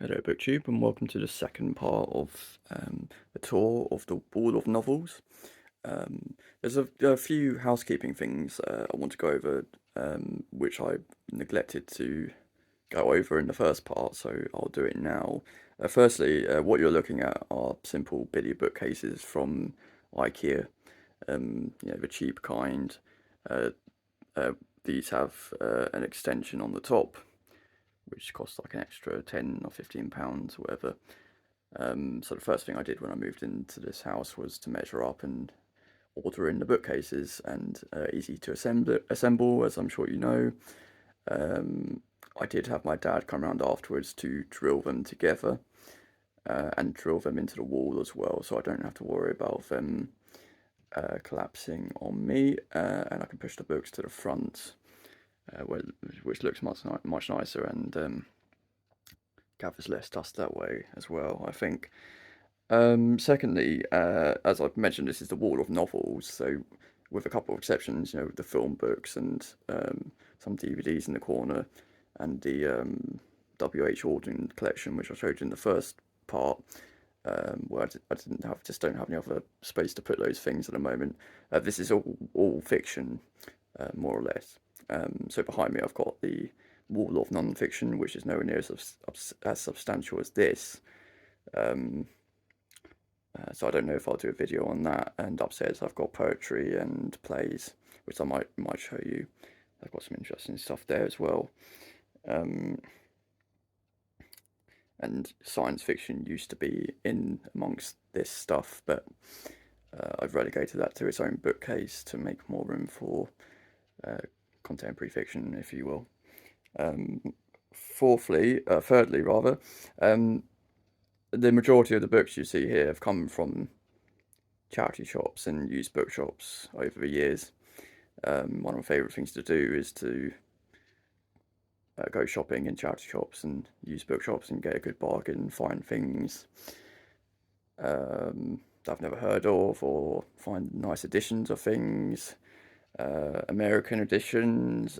Hello, BookTube, and welcome to the second part of the tour of the Wall of Novels. There's a few housekeeping things I want to go over, which I neglected to go over in the first part, so I'll do it now. Firstly, what you're looking at are simple Billy bookcases from IKEA, the cheap kind. Uh, these have an extension on the top, which costs like an extra £10 or £15, whatever. So the first thing I did when I moved into this house was to measure up and order in the bookcases, and easy to assemble, as I'm sure you know. I did have my dad come around afterwards to drill them together and drill them into the wall as well, so I don't have to worry about them collapsing on me, and I can push the books to the front, which looks much nicer and gathers less dust that way as well, I think. Secondly, as I've mentioned, this is the wall of novels, so with a couple of exceptions, the film books and some DVDs in the corner, and the W.H. Auden collection, which I showed you in the first part, where I just don't have any other space to put those things at the moment. This is all fiction, more or less. So behind me, I've got the wall of non-fiction, which is nowhere near as substantial as this. So I don't know if I'll do a video on that. And upstairs I've got poetry and plays, which I might show you. I've got some interesting stuff there as well. And science fiction used to be in amongst this stuff, but I've relegated that to its own bookcase to make more room for contemporary fiction, if you will. Thirdly, rather, the majority of the books you see here have come from charity shops and used bookshops over the years. One of my favourite things to do is to go shopping in charity shops and used bookshops and get a good bargain and find things that I've never heard of, or find nice editions of things, American editions,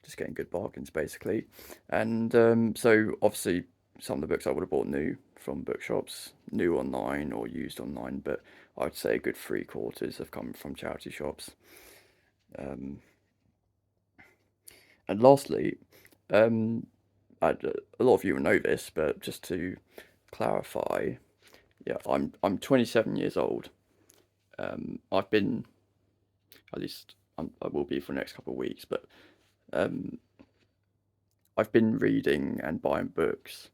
just getting good bargains basically. And so obviously some of the books I would have bought new from bookshops, new online or used online, but I'd say a good 3/4 have come from charity shops. And lastly, a lot of you will know this, but just to clarify, yeah, I'm 27 years old. I've been, at least I will be for the next couple of weeks, but I've been reading and buying books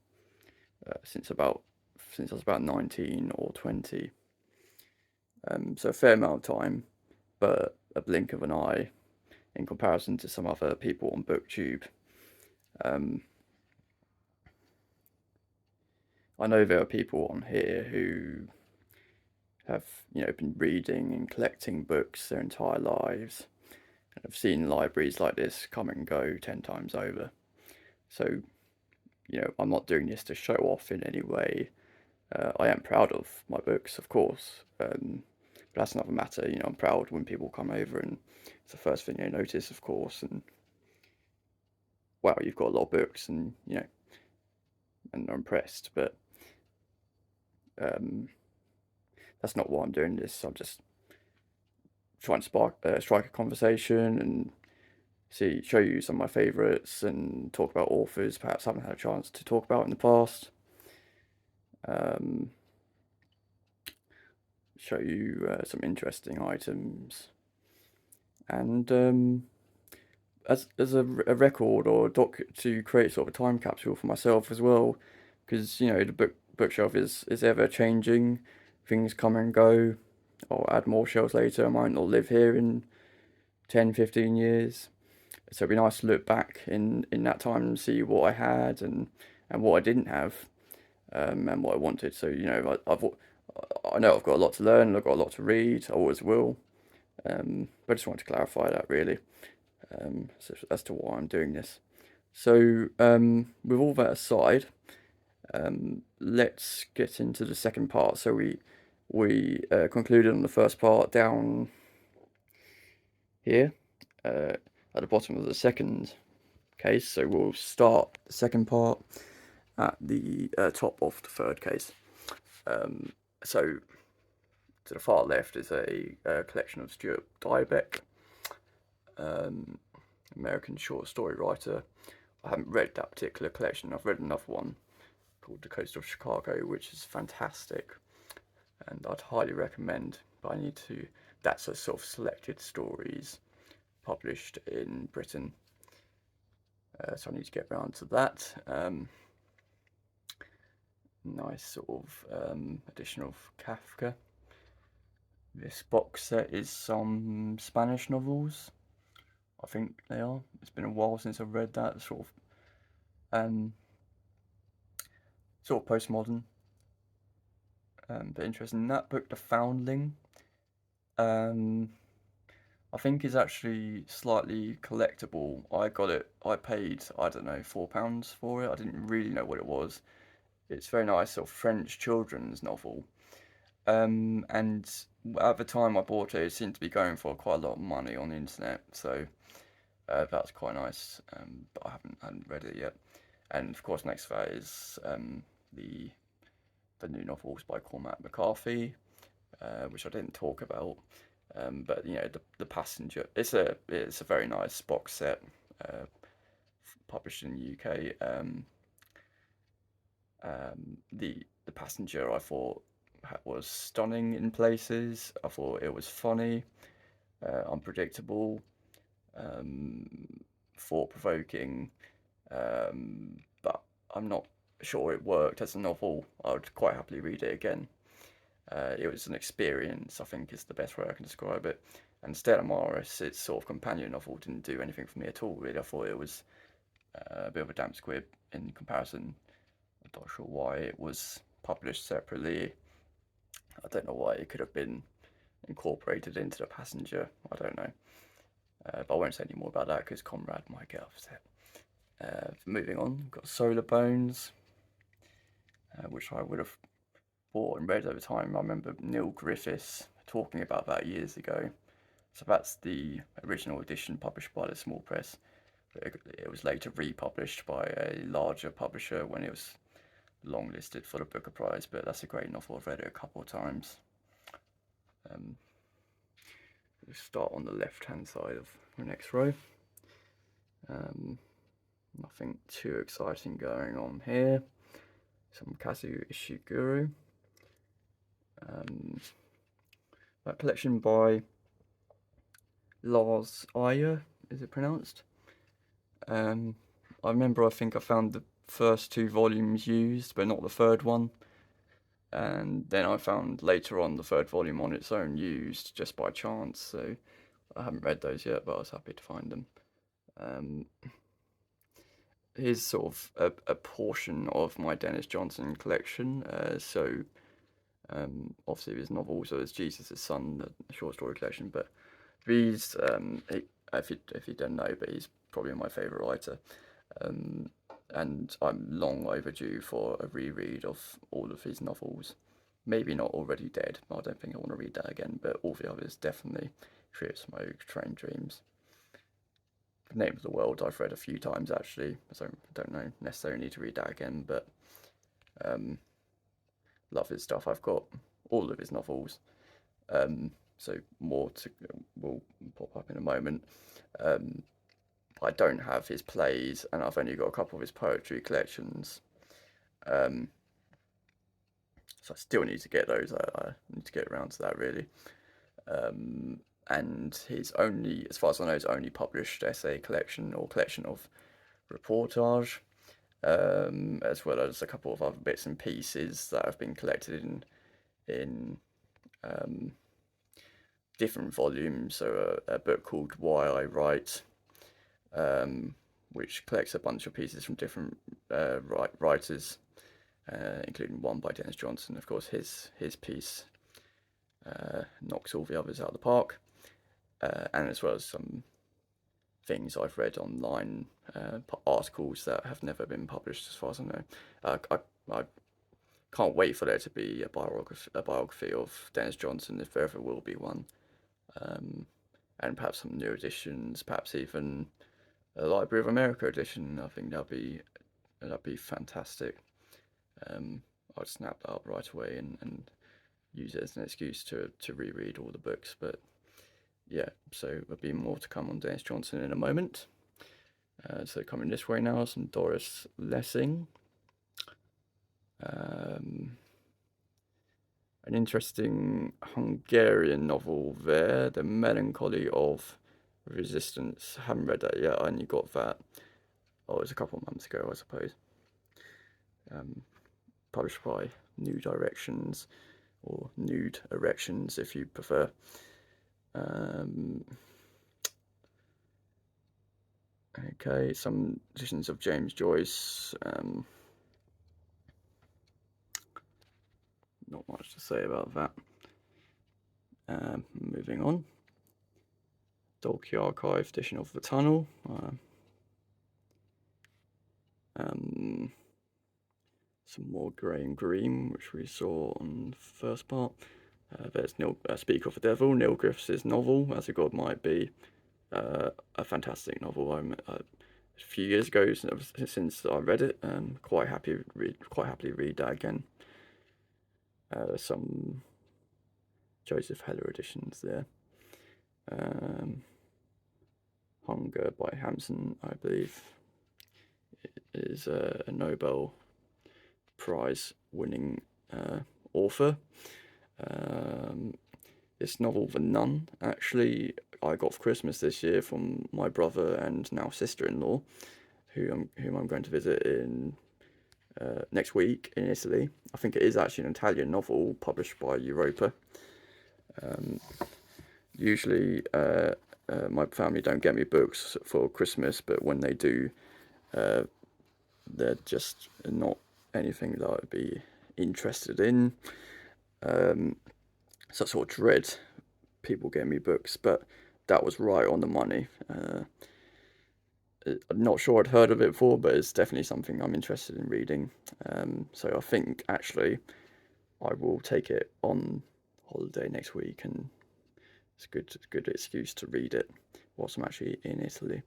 since I was about 19 or 20. So a fair amount of time, but a blink of an eye in comparison to some other people on BookTube. I know there are people on here who have, been reading and collecting books their entire lives, and have seen libraries like this come and go 10 times over. So, I'm not doing this to show off in any way. I am proud of my books, of course, but that's another matter. I'm proud when people come over and it's the first thing they notice, of course, and wow, you've got a lot of books, and and they're impressed. But that's not why I'm doing this. I'm just trying to strike a conversation and show you some of my favourites and talk about authors perhaps I haven't had a chance to talk about in the past. Show you some interesting items, and as a record or to create sort of a time capsule for myself as well, because the bookshelf is ever changing. Things come and go. I'll add more shelves later. I might not live here in 10-15 years, so it'd be nice to look back in that time and see what I had and what I didn't have, and what I wanted. So I know I've got a lot to learn, I've got a lot to read, I always will, but I just wanted to clarify that really, so as to why I'm doing this. So with all that aside, let's get into the second part. So we concluded on the first part down here, at the bottom of the second case, so we'll start the second part at the top of the third case. So to the far left is a collection of Stuart Dybek, American short story writer. I haven't read that particular collection. I've read another one called The Coast of Chicago, which is fantastic, and I'd highly recommend. But I need to. That's a sort of selected stories published in Britain, so I need to get around to that. Nice sort of edition of Kafka. This box set is some Spanish novels. I think they are. It's been a while since I've read that sort of postmodern. But interesting. That book, The Foundling, I think is actually slightly collectible. I got it. I paid, I don't know, £4 for it. I didn't really know what it was. It's very nice, sort of French children's novel. And at the time I bought it, it seemed to be going for quite a lot of money on the internet. So that's quite nice. But I hadn't read it yet. And of course, next to that is the new novels by Cormac McCarthy, which I didn't talk about. But you know, the Passenger. It's a very nice box set, published in the UK. The Passenger, I thought, was stunning in places. I thought it was funny, unpredictable, thought provoking, but I'm not sure it worked as a novel. I would quite happily read it again. It was an experience, I think, is the best way I can describe it. And Stella Maris, its sort of companion novel, didn't do anything for me at all, really. I thought it was a bit of a damp squib in comparison. I'm not sure why it was published separately. I don't know why it could have been incorporated into The Passenger. I don't know. But I won't say any more about that because Conrad might get upset. Moving on, we've got Solar Bones, which I would have bought and read over time. I remember Neil Griffiths talking about that years ago. So that's the original edition published by the small press. It was later republished by a larger publisher when it was longlisted for the Booker Prize, but that's a great novel. I've read it a couple of times. We'll start on the left-hand side of the next row. Nothing too exciting going on here. Some Kazuo Ishiguro. That collection by Lars Ayer, is it pronounced? I remember I think I found the first 2 volumes used, but not the third one. And then I found later on the third volume on its own used just by chance, so I haven't read those yet, but I was happy to find them. Here's sort of a portion of my Dennis Johnson collection. Obviously his novels, so there's Jesus' Son, the short story collection, but these, if you don't know, but he's probably my favourite writer. And I'm long overdue for a reread of all of his novels. Maybe not Already Dead, I don't think I want to read that again, but all the others definitely. Tree of Smoke, Train Dreams. The Name of the World I've read a few times actually, so I don't know necessarily need to read that again, but love his stuff. I've got all of his novels, so more will pop up in a moment. I don't have his plays, and I've only got a couple of his poetry collections. So I still need to get those. I need to get around to that really. And his only, as far as I know, his only published essay collection or collection of reportage, as well as a couple of other bits and pieces that have been collected in different volumes. So a book called Why I Write, which collects a bunch of pieces from different writers, including one by Dennis Johnson. Of course, his piece knocks all the others out of the park, and as well as some things I've read online, articles that have never been published, as far as I know. I can't wait for there to be a biography of Dennis Johnson, if there ever will be one, and perhaps some new editions, perhaps even a Library of America edition. I think that'd be fantastic. I'd snap that up right away and use it as an excuse to reread all the books. But yeah, so there'll be more to come on Dennis Johnson in a moment. So coming this way now, some Doris Lessing. An interesting Hungarian novel there, The Melancholy of Resistance. Haven't read that yet. I only got that. Oh, it was a couple of months ago, I suppose. Published by New Directions, or Nude Erections, if you prefer. Okay, some editions of James Joyce. Not much to say about that. Moving on. Dalkey Archive edition of The Tunnel. Some more Graham Greene, which we saw on the first part. There's Speak of the Devil, Neil Griffiths' novel, As a God Might Be. A fantastic novel. A few years ago since I read it. Quite happily read that again. Some Joseph Heller editions there. Hunger by Hamsun, I believe, is a Nobel Prize winning author. This novel, The Nun, actually, I got for Christmas this year from my brother and now sister-in-law, whom I'm going to visit in next week in Italy. I think it is actually an Italian novel published by Europa. Usually, my family don't get me books for Christmas, but when they do, they're just not anything that I'd be interested in. So I sort of dread people getting me books, but that was right on the money. I'm not sure I'd heard of it before, but it's definitely something I'm interested in reading. So I think actually I will take it on holiday next week, and it's a good excuse to read it whilst I'm actually in Italy.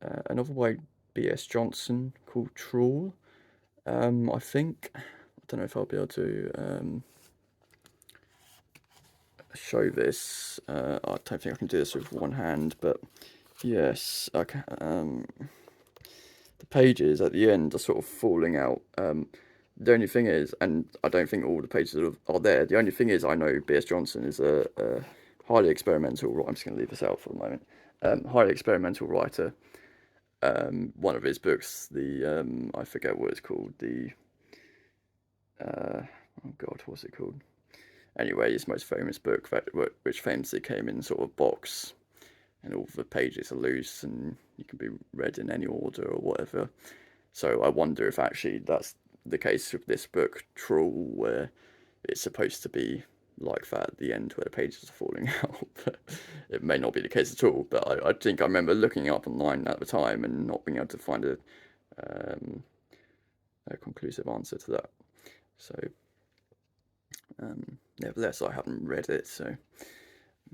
A novel by B.S. Johnson called Trawl. I think, I don't know if I'll be able to show this. I don't think I can do this with one hand, but yes, I can. The pages at the end are sort of falling out. The only thing is, and I don't think all the pages are there. The only thing is, I know B.S. Johnson is a highly experimental. I'm just going to leave this out for a moment. Highly experimental writer. One of his books, I forget what it's called. Oh God, what's it called? Anyway, his most famous book, which famously came in sort of box, and all the pages are loose, and you can be read in any order or whatever. So I wonder if actually that's the case with this book, Trawl, where it's supposed to be like that at the end, where the pages are falling out. But it may not be the case at all. But I think I remember looking up online at the time and not being able to find a conclusive answer to that. So, nevertheless, I haven't read it. So,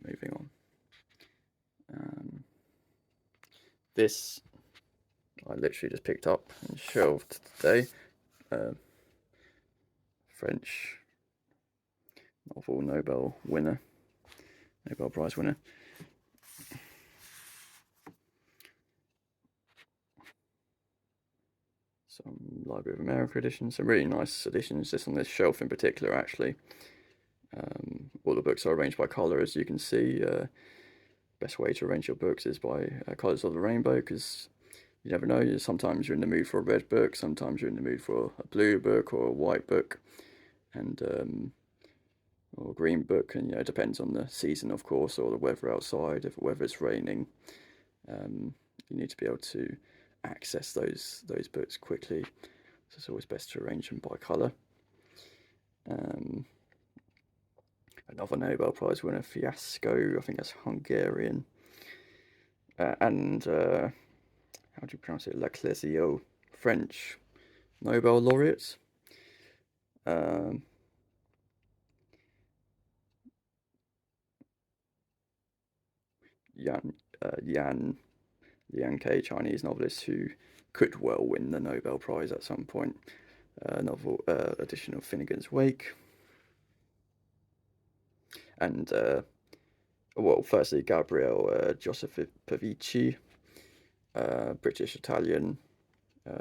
moving on. This I literally just picked up and shelved today. French novel Nobel Prize winner. Some Library of America editions, some really nice editions. This on this shelf in particular, actually. All the books are arranged by colour, as you can see. Best way to arrange your books is by colours of the rainbow, because you never know. Sometimes you're in the mood for a red book, sometimes you're in the mood for a blue book or a white book, and or a green book, and it depends on the season, of course, or the weather outside. If the weather is raining, you need to be able to access those books quickly. So it's always best to arrange them by colour. Another Nobel Prize winner, Fiasco, I think that's Hungarian. And how do you pronounce it? Laclésio, French Nobel laureates. Yan Liang Kai, Chinese novelist who could well win the Nobel Prize at some point. Novel edition of Finnegan's Wake, and well, firstly Gabriel Josephovici, British Italian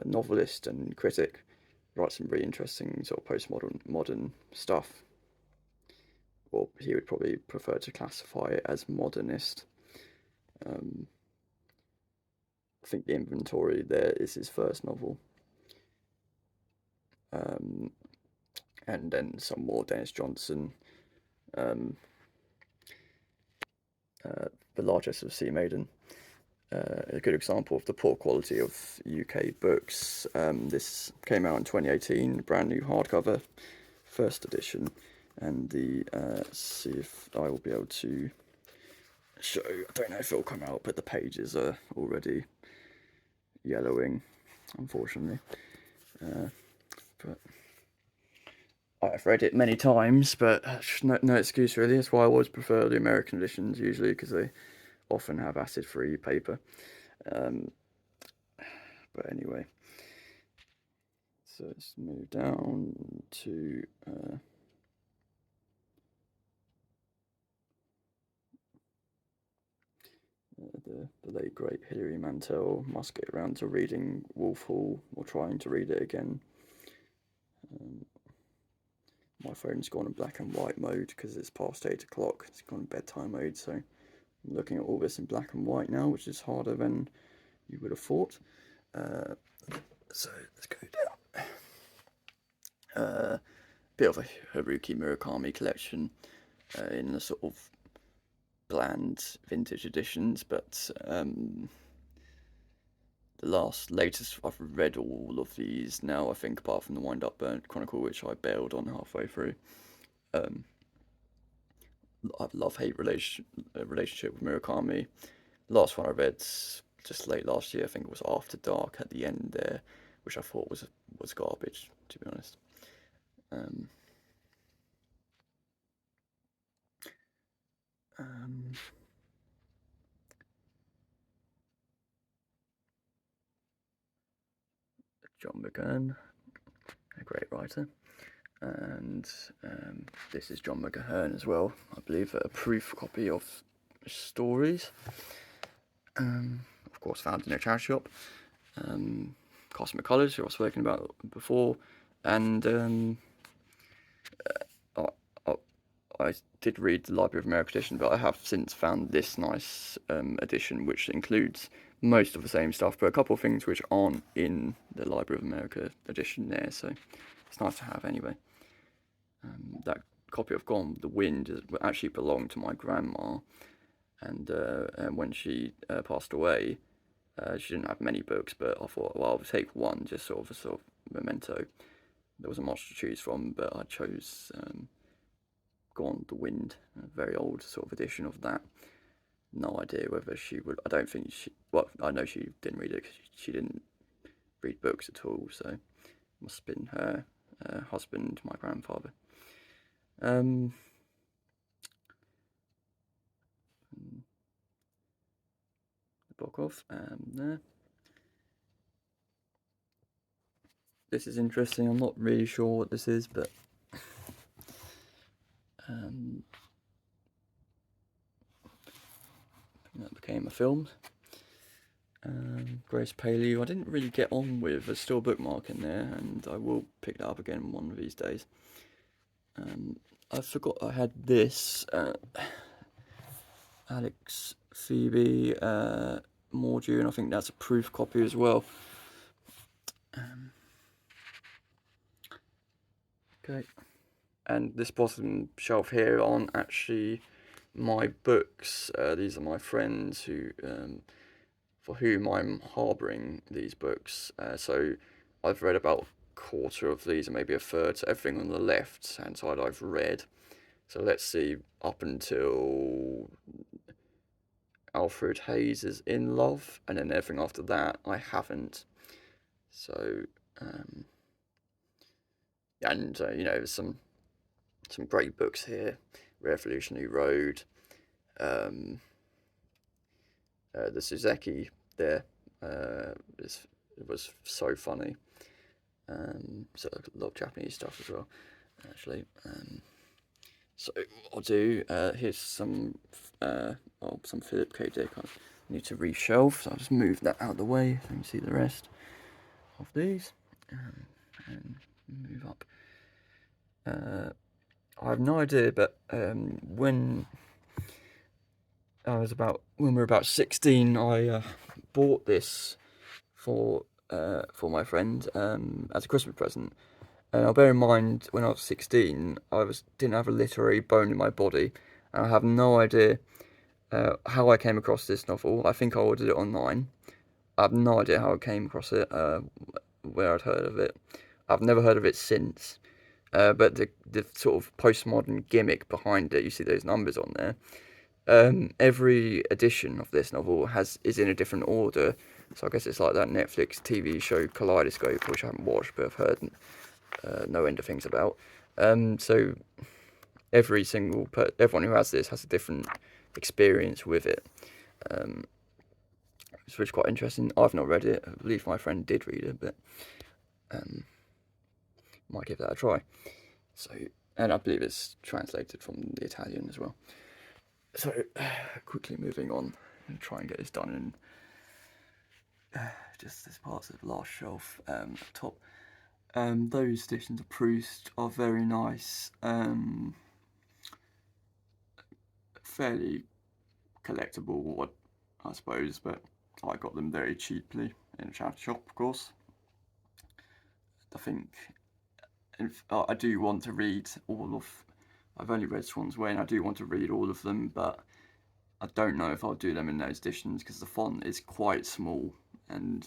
novelist and critic, writes some really interesting sort of modern stuff. Well, he would probably prefer to classify it as modernist. Um, I think The Inventory there is his first novel. And then some more Dennis Johnson, um, The Largesse of Sea Maiden. A good example of the poor quality of UK books. This came out in 2018, brand new hardcover, first edition, and see if I will be able to show. I don't know if it'll come out, but the pages are already yellowing, unfortunately. But I've read it many times, but no excuse really. That's why I always prefer the American editions usually, because they often have acid-free paper. But anyway, so let's move down to the late great Hilary Mantel. Must get around to reading Wolf Hall, or trying to read it again. My phone's gone in black and white mode because it's past 8 o'clock. It's gone in bedtime mode, so I'm looking at all this in black and white now, which is harder than you would have thought. So let's go down. Bit of a Haruki Murakami collection in the sort of bland vintage editions, but the latest I've read all of these now, I think, apart from the Wind Up Burnt Chronicle, which I bailed on halfway through. I have love-hate relationship with Murakami. Last one I read just late last year, I think it was After Dark at the end there, which I thought was garbage, to be honest. John McGahern, a great writer. And this is John McGahern as well, I believe, a proof copy of Stories. Of course, found in a charity shop. Cosmic Colours, who I was spoken about before, and I did read the Library of America edition, but I have since found this nice edition, which includes most of the same stuff, but a couple of things which aren't in the Library of America edition there, so it's nice to have anyway. That copy of Gone with the Wind actually belonged to my grandma, and when she passed away, she didn't have many books, but I thought, well, I'll take one, just sort of memento. There wasn't much to choose from, but I chose Gone with the Wind, a very old sort of edition of that. No idea whether she would. I don't think she. Well, I know she didn't read it because she didn't read books at all. So it must have been her husband, my grandfather. The book of there. This is interesting. I'm not really sure what this is, but that became a film. Grace Paley, I didn't really get on with. There's still a bookmark in there, and I will pick that up again one of these days. I forgot I had this. Alex Phoebe Mordew, I think that's a proof copy as well. Okay. And this bottom shelf here aren't actually my books. These are my friends who, for whom I'm harbouring these books. So I've read about a quarter of these, and maybe a third. So everything on the left hand side I've read. So let's see, up until Alfred Hayes is In Love, and then everything after that I haven't. So, and there's some great books here. Revolutionary Road, the Suzeki there. It was so funny. So a lot of Japanese stuff as well, actually. So what I'll do, here's some some Philip K. Dick I need to reshelve, so I'll just move that out of the way so you can see the rest of these, and move up. I have no idea, but when we were about 16, I bought this for my friend as a Christmas present. And I'll bear in mind, when I was 16, didn't have a literary bone in my body, and I have no idea how I came across this novel. I think I ordered it online. I have no idea how I came across it, where I'd heard of it. I've never heard of it since. But the sort of postmodern gimmick behind it, you see those numbers on there. Every edition of this novel is in a different order. So I guess it's like that Netflix TV show Kaleidoscope, which I haven't watched, but I've heard no end of things about. So everyone who has this has a different experience with it. Which is quite interesting. I've not read it. I believe my friend did read it, but might give that a try. So, and I believe it's translated from the Italian as well. So, quickly moving on and try and get this done in just this part of the last shelf at the top. Those editions of Proust are very nice, fairly collectible, I suppose, but I got them very cheaply in a charity shop, of course. I think I do want to read I've only read Swann's Way, and I do want to read all of them, but I don't know if I'll do them in those editions because the font is quite small and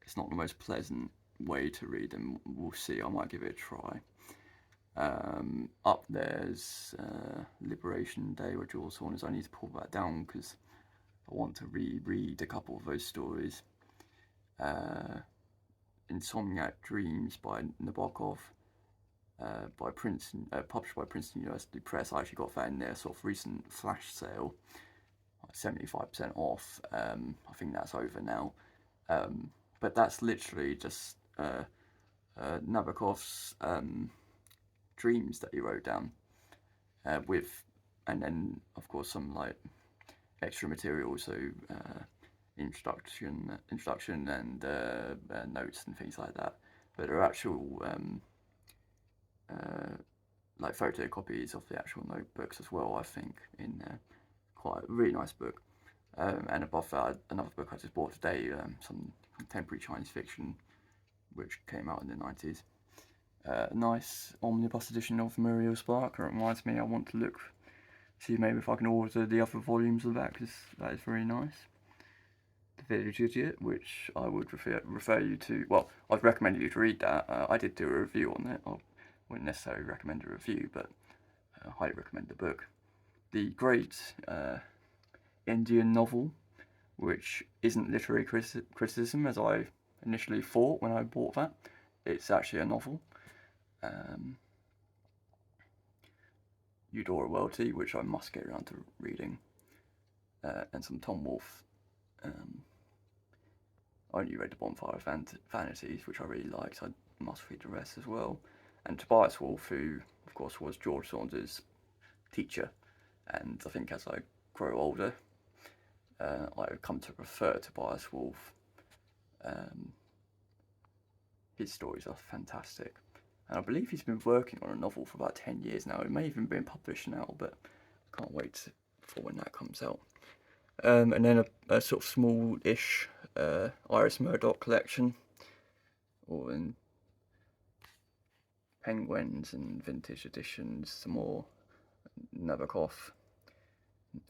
it's not the most pleasant way to read them. We'll see. I might give it a try. Up there's Liberation Day by Jules Saunders. I need to pull that down because I want to reread a couple of those stories. Insomniac Dreams by Nabokov, published by Princeton University Press. I actually got that in their sort of recent flash sale, like 75% off. I think that's over now. But that's literally just Nabokov's dreams that he wrote down, and then of course some like extra material, so introduction and notes and things like that. But there are actual like photocopies of the actual notebooks as well, I think, in there. Quite a really nice book. And above that, another book I just bought today, some contemporary Chinese fiction, which came out in the 90s. Nice omnibus edition of Muriel Spark. It reminds me I want to see maybe if I can order the other volumes of that, because that is very nice. The Village Idiot, which I would refer you to. Well, I'd recommend you to read that. I did do a review on it. I wouldn't necessarily recommend a review, but I highly recommend the book. The great Indian novel, which isn't literary criticism as I initially thought when I bought that. It's actually a novel. Eudora Welty, which I must get around to reading, and some Tom Wolfe. I only read The Bonfire of Vanities, which I really liked, so I must read the rest as well. And Tobias Wolff, who, of course, was George Saunders' teacher, and I think as I grow older, I've come to prefer Tobias Wolff. His stories are fantastic. And I believe he's been working on a novel for about 10 years now. It may even be published now, but I can't wait for when that comes out. And then a sort of small-ish Iris Murdoch collection, all in Penguins and vintage editions, some more Nabokov,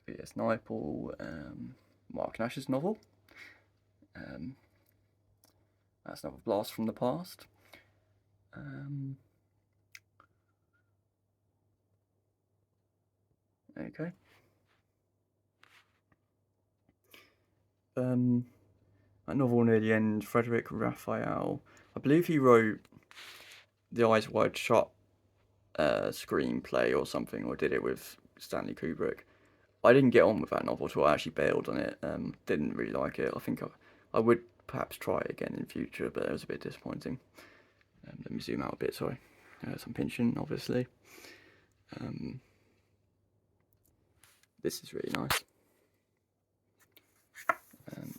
V.S. Naipaul, Mark Nash's novel. That's another blast from the past. Okay. A novel near the end, Frederick Raphael. I believe he wrote the Eyes Wide Shut screenplay or something, or did it with Stanley Kubrick. I didn't get on with that novel at all. I actually bailed on it. Didn't really like it. I think I would perhaps try it again in future, but it was a bit disappointing. Let me zoom out a bit. Sorry, some pinching, obviously. This is really nice.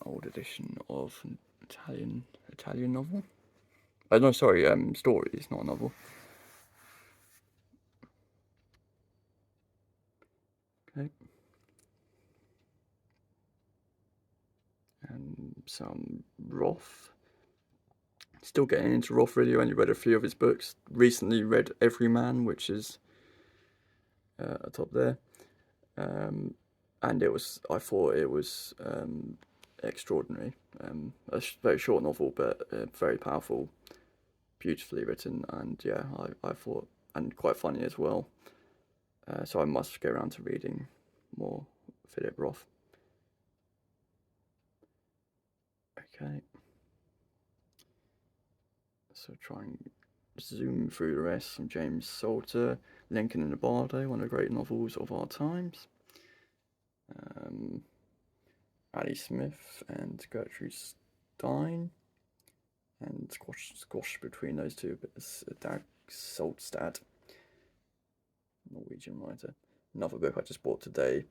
Old edition of an Italian novel. No, sorry, story. It's not a novel. Okay. And some Roth. Still getting into Roth, really. Only read a few of his books. Recently read Everyman, which is atop there. And I thought it was extraordinary. A very short novel, but very powerful, beautifully written, and yeah, I thought, and quite funny as well. So I must get around to reading more Philip Roth. Okay. So try and zoom through the rest. Some James Salter, Lincoln and the Bardo, one of the great novels of our times. Ali Smith and Gertrude Stein, and squash between those two, but it's Dag Solstad, Norwegian writer. Another book I just bought today,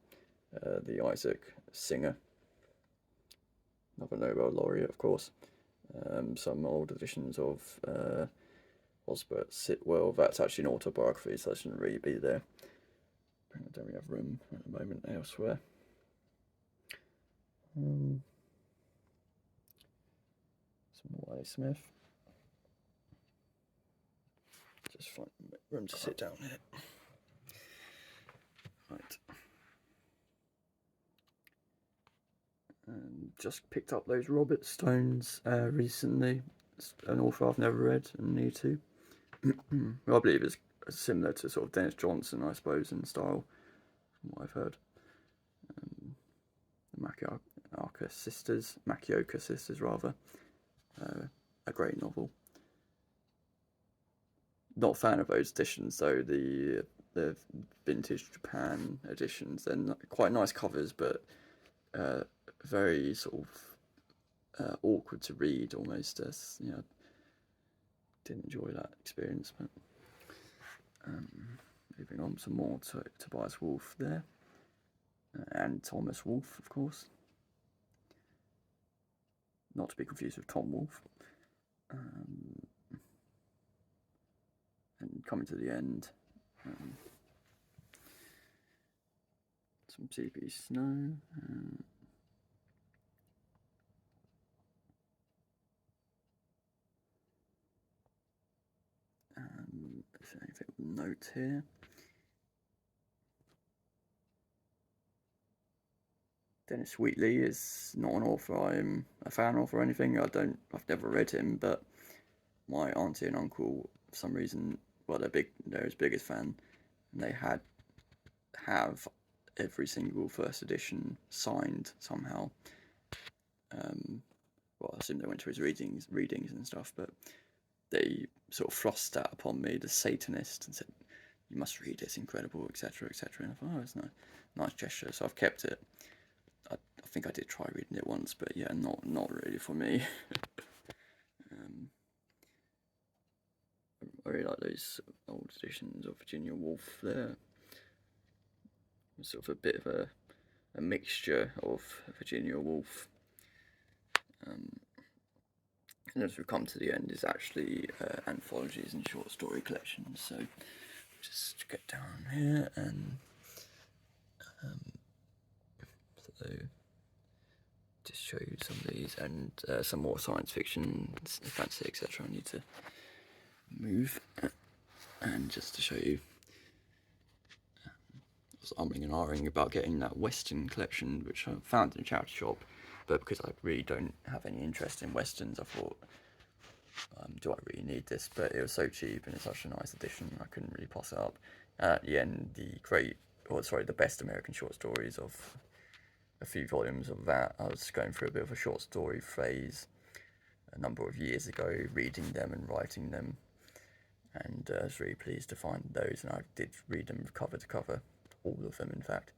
the Isaac Singer, another Nobel laureate, of course. Some old editions of Osbert Sitwell. That's actually an autobiography, so that shouldn't really be there. I don't really have room at the moment elsewhere. Some more A. Smith. Just find room to sit down here. Right. Just picked up those Robert Stones recently. It's an author I've never read and need to. I believe it's similar to sort of Dennis Johnson, I suppose, in style, from what I've heard. The Makioka Sisters, rather. A great novel. Not a fan of those editions though. The vintage Japan editions. They're quite nice covers, but very sort of awkward to read almost. Didn't enjoy that experience. But moving on, some more to Tobias Wolff there, and Thomas Wolfe, of course. Not to be confused with Tom Wolfe. And coming to the end, some C.P. Snow. Is there anything of note here? Dennis Wheatley is not an author I'm a fan of or anything. I've never read him, but my auntie and uncle, for some reason, well, they're his biggest fan, and they have every single first edition signed somehow. Well, I assume they went to his readings and stuff, but they sort of thrust that upon me, The Satanist, and said, "You must read it, it's incredible," etc., etc. And I thought, oh, it's a nice gesture, so I've kept it. I think I did try reading it once, but yeah, not really for me. I really like those old editions of Virginia Woolf there. It's sort of a bit of a mixture of Virginia Woolf. And as we come to the end, is actually anthologies and short story collections. So just get down here and so just show you some of these and some more science fiction, fantasy, etc. I need to move and just to show you. I was umming and ahhing about getting that Western collection, which I found in a charity shop, but because I really don't have any interest in Westerns, I thought, do I really need this? But it was so cheap and it's such a nice edition, I couldn't really pass it up. And at the end, the best American short stories of a few volumes of that. I was going through a bit of a short story phase a number of years ago, reading them and writing them, and I was really pleased to find those, and I did read them cover to cover, all of them in fact.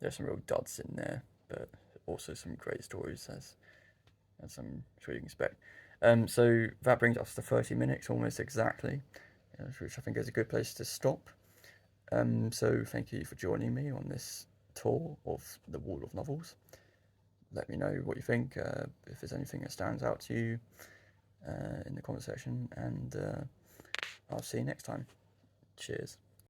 There's some real duds in there, but also some great stories, as I'm sure you can expect. So that brings us to 30 minutes almost exactly, which I think is a good place to stop. So thank you for joining me on this tour of the Wall of Novels. Let me know what you think, if there's anything that stands out to you in the comment section, and I'll see you next time. Cheers.